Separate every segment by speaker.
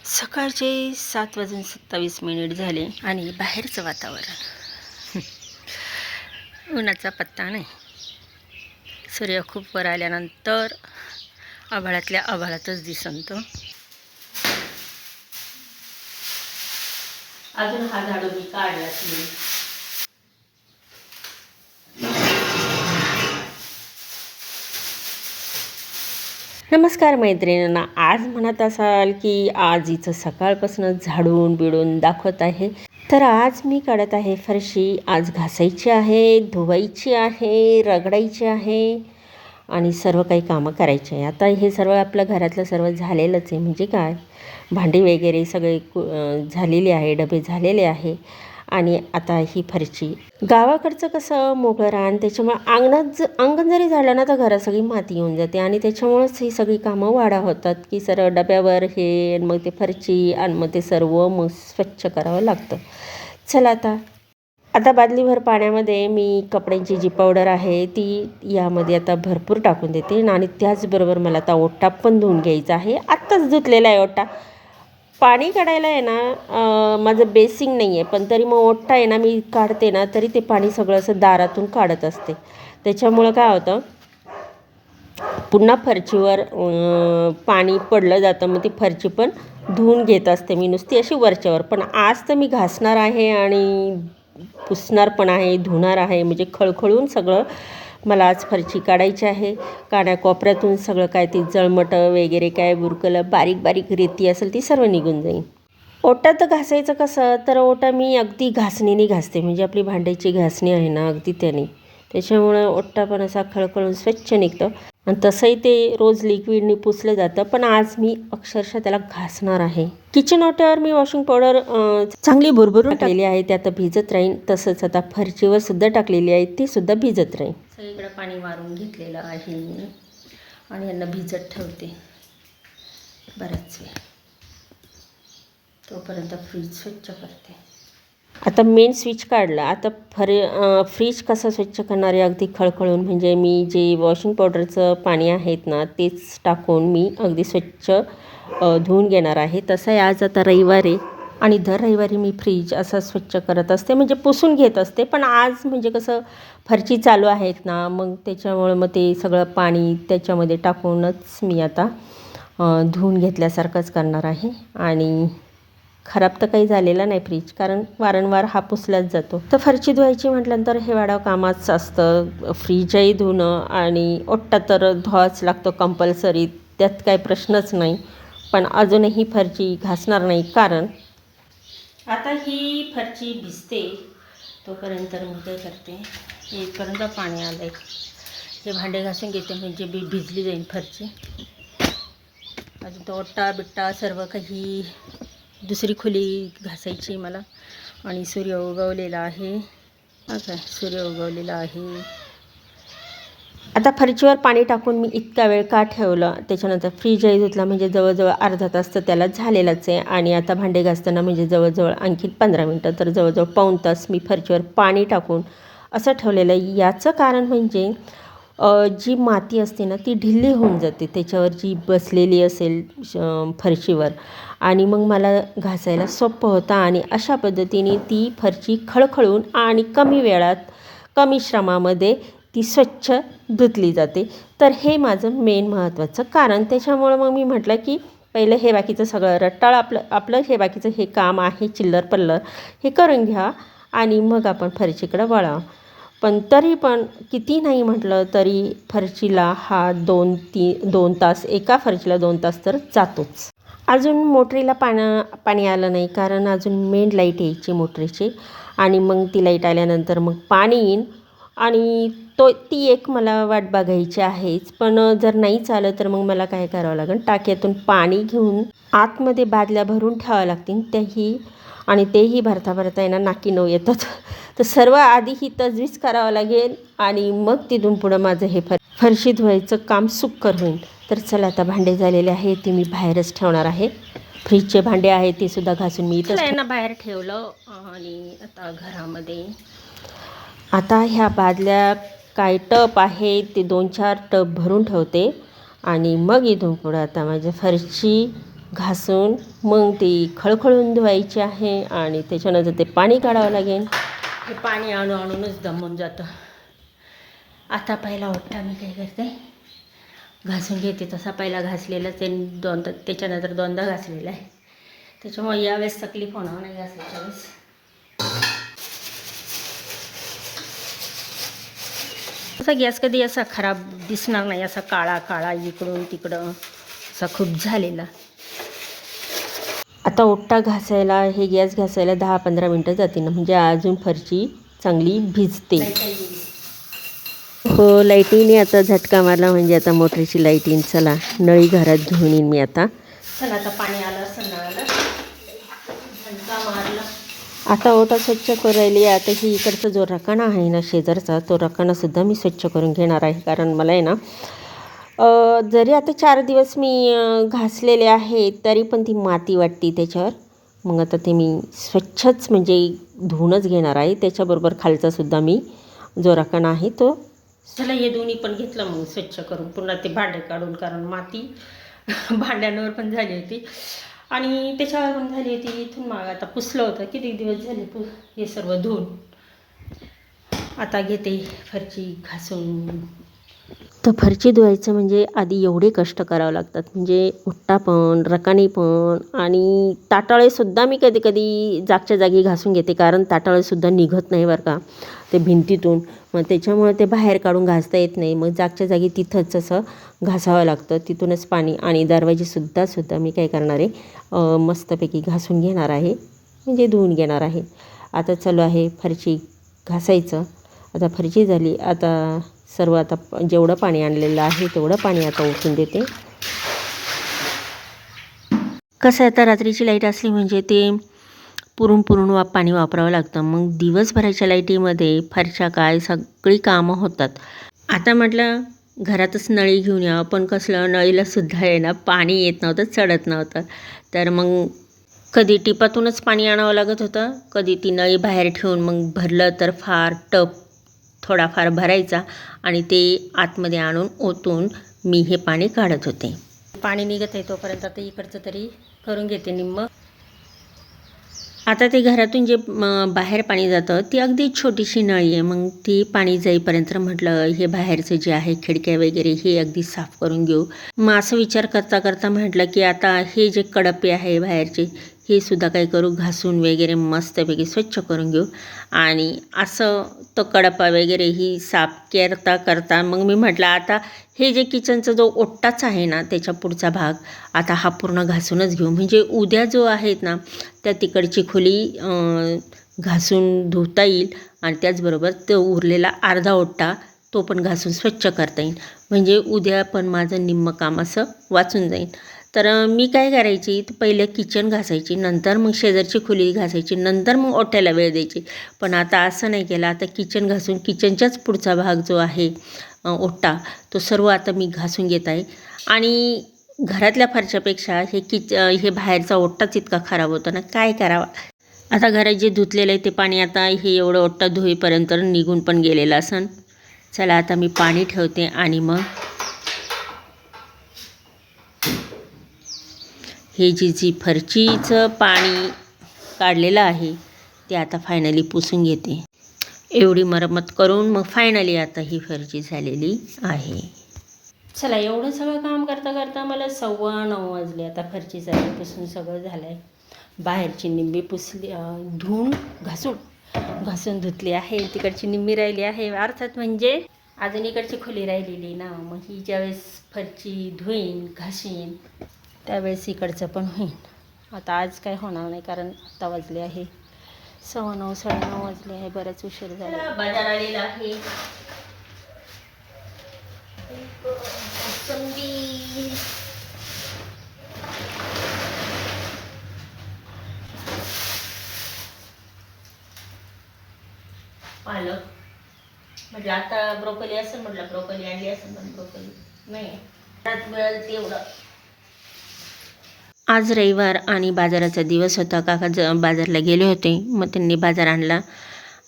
Speaker 1: सकाळचे 7:27 झाले आणि बाहेरचं वातावरण उन्हाचा पत्ता नाही. सूर्य खूप वर आल्यानंतर आभाळातल्या आभाळातच दिसतो. अजून हा झाडू मी काढलाच नाही. नमस्कार मैत्रिणींना. आज म्हणत असाल की आज हिचं सकाळपासून झाडून बिडून दाखवत आहे, तर आज मी काढत आहे फरशी. आज घासायची आहे, धुवायची आहे, रगडायची आहे आणि सर्व काही कामं करायची आहे. आता हे सर्व आपलं घरातलं सर्व झालेलंच आहे. म्हणजे काय, भांडी वगैरे सगळे झालेली आहे, डबे झालेले आहे. आणि आता ही फरशी, गावाकडचं कसं मोकळं रान, त्याच्यामुळे अंगण जरी झालं ना तर घरात सगळी माती येऊन जाते आणि त्याच्यामुळेच ही सगळी कामं वाढा होतात की सर्व डब्यावर हे, मग ते फरशी आणि मग ते सर्व मग स्वच्छ करावं लागतं. चला आता बादलीभर पाण्यामध्ये मी कपड्यांची जी पावडर आहे ती यामध्ये आता भरपूर टाकून देते आणि त्याचबरोबर मला आता ओटा पण धुवून घ्यायचा आहे. आत्ताच धुतलेला आहे ओटा. पाणी काढायला आहे ना, माझं बेसिंग नाही आहे, पण तरी मग ओटा आहे ना, मी काढते ना तरी ते पाणी सगळं असं दारातून काढत असते. त्याच्यामुळं काय होतं, पुन्हा फरशीवर पाणी पडलं जातं, मग ती फरशी पण धुवून घेत असते मी नुसती अशी वरच्यावर. पण आज तर मी घासणार आहे आणि पुसणार पण आहे, धुणार आहे. म्हणजे खळखळून सगळं मला आज फरशी काढायची आहे. कानाकोपऱ्यातून सगळं काय ते जळमटं वगैरे काय बुरकलं बारीक बारीक रेती असेल ती सर्व निघून जाईल. ओटा तर घासायचं कसं, तर ओटा मी अगदी घासणीने घासते. म्हणजे आपली भांड्याची घासणी आहे ना, अगदी त्याने. त्याच्यामुळं ओटा पण असा खळखळून स्वच्छ निघतो आणि तसंही ते रोज लिक्विडने पुसलं जातं. पण आज मी अक्षरशः त्याला घासणार आहे. किचन ओट्यावर मी वॉशिंग पावडर चांगली भुरभुरून टाकलेली आहे, ते आता भिजत राहील. तसंच आता फरशीवर सुद्धा टाकलेली आहे, ती सुद्धा भिजत राहील. सगळीकडे पाणी मारून घेतलेलं आहे आणि यांना भिजत ठेवते बराच वेळ. तोपर्यंत फ्रीज स्वच्छ करते. आता मेन स्विच काढला. आता फ्रीज कसं स्वच्छ करणार आहे, अगदी खळखळून. म्हणजे मी जे वॉशिंग पावडरचं पाणी आहेत ना तेच टाकून मी अगदी स्वच्छ धुवून घेणार आहे. तसं आहे आज आता रविवार आहे आणि दर रविवारी मी फ्रीज असं स्वच्छ करत असते, म्हणजे पुसून घेत असते. पण आज म्हणजे कसं फरशी चालू आहेत ना, मग त्याच्यामुळं मग ते सगळं पाणी त्याच्यामध्ये टाकूनच मी आता धुवून घेतल्यासारखंच करणार आहे. आणि खराब तर काही झालेला नाही फ्रीज, कारण वारंवार हा पुसलाच जातो. तर फरशी धुवायची म्हटल्यानंतर हे वाढाव कामाचं असतं. फ्रीजही धुणं आणि ओटा तर धुवाच लागतो कंपल्सरी, त्यात काही प्रश्नच नाही. पण अजूनही फरशी घासणार नाही, कारण आता ही फरशी भिजते तोपर्यंत मी काय करते, इथपर्यंत पाणी आलं आहे, हे भांडे घासून घेते म्हणजे भिजली जाईल फरशी. अजून तो ओटा बिट्टा सर्व काही दुसरी खोली घासायची मला. आणि सूर्य उगवलेला आहे. काय सूर्य उगवलेला आहे. आता फरशीवर पाणी टाकून मी इतका वेळ का ठेवलं, त्याच्यानंतर फ्रीजही धुतला, म्हणजे जवळजवळ अर्धा तास तर त्याला झालेलाच आहे. आणि आता भांडे घासताना म्हणजे जवळजवळ आणखी 15 मिनटं, तर जवळजवळ पाऊण तास मी फरशीवर पाणी टाकून असं ठेवलेलं आहे. याचं कारण म्हणजे जी माती असते ना ती ढिल्ली होऊन जाते त्याच्यावर जी बसलेली असेल फरशीवर, आणि मग मला घासायला सोपं होतं. आणि अशा पद्धतीने ती फरशी खळखळून आणि कमी वेळात कमी श्रमामध्ये ती स्वच्छ धुतली जाते. तर हे माझं मेन महत्त्वाचं कारण. त्याच्यामुळं मग मी म्हटलं की पहिलं हे बाकीचं सगळं रट्टाळ आपलं हे बाकीचं हे काम आहे चिल्लर पल्लर हे करून घ्या आणि मग आपण फरशीकडं वळावं. पण तरी पण किती नाही म्हटलं तरी फरशीला हा 2 तास, एका फरशीला 2 तास तर जातोच. अजून मोटरीला पाणी आलं नाही, कारण अजून मेन लाईट यायची मोटरीची. आणि मग ती लाईट आल्यानंतर मग पाणी येईन आणि ती एक मला वाट बघायची आहेच. पण जर नाहीच आलं तर मग मला काय करावं लागेल, टाक्यातून पाणी घेऊन आतमध्ये बादल्या भरून ठेवावं लागतील. आणि तेही भरता भरता येणार नाकी नऊ येतात. तर सर्व आधी ही तजवीज करावं लागेल आणि मग तिथून पुढं माझं हे फरशी धुवायचं काम सुकर होईल. तर चला, आता भांडे झालेले आहे ते मी बाहेरच ठेवणार आहे. फ्रीजचे भांडे आहेत ते सुद्धा घासून मी इथं बाहेर ठेवलं. आणि आता घरामध्ये आता ह्या बादल्या काय टप आहे ते 2-4 टप भरून ठेवते आणि मग इथून पुढं आता माझ्या फरशी घासून मग ती खळखळून धुवायची आहे आणि त्याच्यानंतर ते पाणी काढावं लागेल. हे पाणी आणूनच दमून जातं. आता पहिला ओट्टा मी काय करते, घासून घेते. तसा पहिला घासलेला ते दोनदा, त्याच्यानंतर दोनदा घासलेला आहे. त्याच्यामुळे यावेळेस तकलीफ होणार नाही घासायच्या वेळेस. असा गॅस कधी असा खराब दिसणार नाही, असा काळा काळा इकडून तिकडं असा खूप झालेला. आता ओट्टा घासायला, हे गॅस घासायला 10-15 मिनटं जातील ना, म्हणजे अजून फरची चांगली भिजते. हो, लाईटीने आता झटका मारला, म्हणजे आता मोटरची लाईट येईन. चला नळी घरात घेऊन येईन मी आता. चला आता पाणी आलं असं नळाला, झटका मारला. आता ओटा स्वच्छ करायला. आता ही इकडचा जो रकाना आहे ना शेजारचा, तो रकानासुद्धा मी स्वच्छ करून घेणार आहे. कारण मला आहे ना, जरी आता 4 दिवस मी घासलेले आहे तरी पण ती माती वाटते त्याच्यावर. मग आता ते मी स्वच्छच म्हणजे धुवूनच घेणार आहे. त्याच्याबरोबर खालचासुद्धा मी जो रकाना आहे तो. चला हे दोन्ही पण घेतलं मग स्वच्छ करून, पुन्हा ते भांडे काढून. कारण माती भांड्यांवर पण झाली होती आणि त्याच्यावर पण झाली होती. इथून माग आता पुसलं होतं, किती दिवस झाले हे सर्व धुवून. आता घेते फरची घासून. तर फरची धुवायचं म्हणजे आधी एवढे कष्ट करावं लागतात, म्हणजे ओट्टा पण, रकाने पण आणि ताटाळेसुद्धा मी कधी कधी जागच्या जागी घासून घेते. कारण ताटाळेसुद्धा निघत नाही बरं का ते भिंतीतून. मग त्याच्यामुळे ते बाहेर काढून घासता येत नाही. मग जागच्या जागी तिथंच असं घासावं लागतं, तिथूनच पाणी. आणि दरवाजेसुद्धा मी काय करणार आहे, मस्तपैकी घासून घेणार आहे, म्हणजे धुवून घेणार आहे. आता चालू आहे फरची घासायचं. आता फरची झाली. आता सर्व, आता जेवढं पाणी आणलेलं आहे तेवढं पाणी आता ओतून देते. कसं आहे, आता रात्रीची लाईट असली म्हणजे ते पुरून पाणी वापरावं लागतं. मग दिवसभराच्या लाईटीमध्ये फरशा काय सगळी कामं होतात. आता म्हटलं घरातच नळी घेऊन यावं, पण कसलं नळीलासुद्धा आहे ना पाणी येत नव्हतं, चढत नव्हतं. तर मग कधी टिपातूनच पाणी आणावं लागत होतं, कधी ती नळी बाहेर ठेवून मग भरलं तर फार टप थोडाफार भरायचा आणि ते आतमध्ये आणून ओतून मी हे पाणी काढत होते. पाणी निघत आहे तोपर्यंत आता इकडचं तरी करून घेते निम्म. आता ते घरातून जे बाहेर पाणी जातं ती अगदी छोटीशी नळी आहे. मग ती पाणी जाईपर्यंत म्हटलं हे बाहेरचं जे आहे खिडक्या वगैरे हे अगदी साफ करून घेऊ. मग असं विचार करता करता म्हटलं की आता हे जे कडपे आहे बाहेरचे हे सुद्धा काय करू, घासून वगैरे मस्तपैकी स्वच्छ करून घेऊ. आणि असं तो कडपा वगैरे ही साफ करता करता मग मी म्हटलं आता हे जे किचनचा जो ओट्टाच आहे ना त्याच्या पुढचा भाग आता हा पूर्ण घासूनच घेऊ. म्हणजे उद्या जो आहेत ना त्या तिकडची खोली घासून धुता येईल आणि त्याचबरोबर तो उरलेला अर्धा ओट्टा तो पण घासून स्वच्छ करता येईल. म्हणजे उद्या पण माझं निम्मं काम असं वाचून जाईल. तर मी काय करायची, तर पहिलं किचन घासायची, नंतर मग शेजारची खोली घासायची, नंतर मग ओट्याला वेळ द्यायची. पण आता असं नाही केलं. आता किचन घासून किचनच्याच पुढचा भाग जो आहे ओट्टा तो सर्व आता मी घासून घेत आहे. आणि घरातल्या फरशापेक्षा हे बाहेरचा ओट्टाच इतका खराब होता ना, काय करावा. आता घरात जे धुतलेलं आहे ते पाणी आता हे एवढं ओट्टा धुईपर्यंत निघून पण गेलेलं असन. चला आता मी पाणी ठेवते आणि मग हे जी फरचीचं पाणी काढलेलं आहे ते आता फायनली पुसून घेते. एवढी मरम्मत करून मग फायनली आता ही फरची झालेली आहे. चला एवढं सगळं काम करता करता मला 9:15 वाजले. आता फरची झाली, पुसून सगळं झालं आहे. बाहेरची निम्मी पुसली, घासून धुतली आहे. तिकडची निम्मी राहिली आहे. अर्थात म्हणजे अजून इकडची खोली राहिलेली ना, मग ही ज्यावेळेस फरची धुईन घासीन त्यावेळेस इकडचं पण होईन. आता आज काय होणार नाही कारण आता वाजले आहे 9:15 9:30 वाजले आहे. बराच उशीर झाला. बाजार आलेला आहे. पालक म्हटलं आता ब्रोकोली असेल, म्हटलं ब्रोकोली आणली असेल, पण ब्रोकोली नाही मिळेल तेवढं. आज रविवार आणि बाजाराचा दिवस होता. काका बाजारला गेले होते, मग त्यांनी बाजार आणला.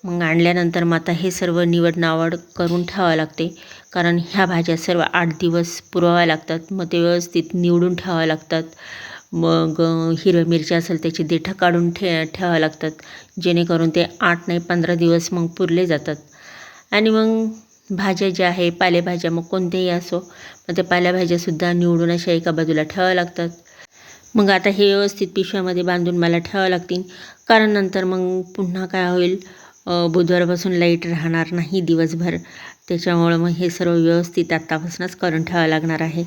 Speaker 1: मग आणल्यानंतर मग आता हे सर्व निवड करून ठेवावं लागते. कारण ह्या भाज्या सर्व 8 दिवस पुरवाव्या लागतात. मग ते व्यवस्थित निवडून ठेवाव्या लागतात. मग हिरव्या मिरच्या असेल त्याची देठं काढून ठेवावं लागतात, जेणेकरून ते 8 नाही 15 दिवस मग पुरले जातात. आणि मग भाज्या ज्या आहे पालेभाज्या मग कोणत्याही असो, मग त्या पालेभाज्यासुद्धा निवडून अशा एका बाजूला ठेवाव्या लागतात. मग आता हे व्यवस्थित पिशव्यामध्ये बांधून मला ठेवावं लागतील, कारण नंतर मग पुन्हा काय होईल, बुधवारपासून लाईट राहणार नाही दिवसभर. त्याच्यामुळं मग हे सर्व व्यवस्थित आत्तापासूनच करून ठेवावं लागणार आहे.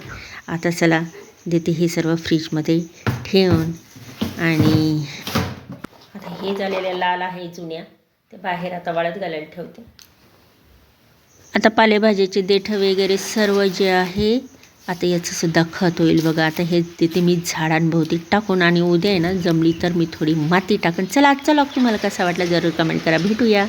Speaker 1: आता चला देते हे सर्व फ्रीजमध्ये ठेवून. आणि आता हे झालेल्या लाल आहे जुन्या, ते बाहेर आता वाळत घालायला ठेवते. आता पालेभाज्याचे देठं वगैरे सर्व जे आहे, आता याचंसुद्धा खत होईल बघा. आता हे तिथे मी झाडांभोवती टाकून, आणि उद्या आहे ना जमली तर मी थोडी माती टाकून. चला आजचा व्लॉग तुम्हाला कसा वाटला जरूर कमेंट करा. भेटूया.